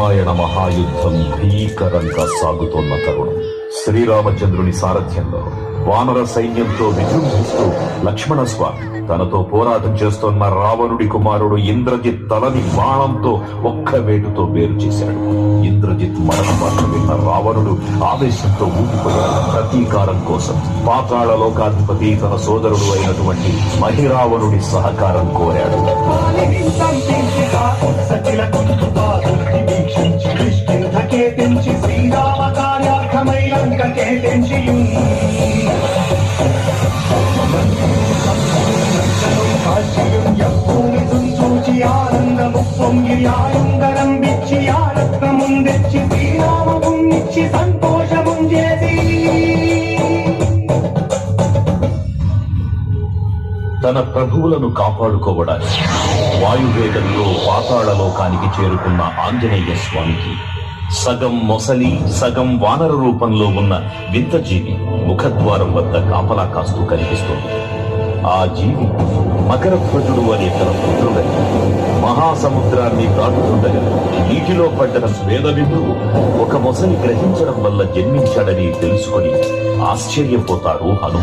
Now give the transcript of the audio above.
రామాయణ మహాయుద్ధం భీకరంగా సాగుతోన్న తరుణం. శ్రీరామచంద్రుని సారథ్యంలో వానర సైన్యంతో విజృంభిస్తూ లక్ష్మణస్వామి తనతో పోరాటం చేస్తోన్న రావణుడి కుమారుడు ఇంద్రజిత్ తలని బాణంతో ఒక్క వేటుతో వేరు చేశాడు. ఇంద్రజిత్ మరణ వార్త విన్న రావణుడు ఆవేశంతో ఊగిపోయాడు. ప్రతీకారం కోసం పాతాళ లోకాధిపతి తన సోదరుడు అయినటువంటి మహిరావణుడి సహకారం కోరాడు. తన ప్రభువులను కాపాడుకోవడానికి వాయువేగంలో పాతాళ లోకానికి చేరుకున్న ఆంజనేయ స్వామికి సగం మొసలి సగం వానర రూపంలో ఉన్న వింత జీవి ముఖద్వారం వద్ద కాపలా కాస్తూ కనిపిస్తోంది. ఆ జీవి మకరధ్వజుడు అనే తన పుత్రుడని మహాసముద్రాన్ని దాటుతుండగా నీటిలో పడ్డ స్వేదబిందువు ఒక మొసలి గ్రహించడం వల్ల జన్మించాడని తెలుసుకుని ఆశ్చర్యపోతారు హనుమ.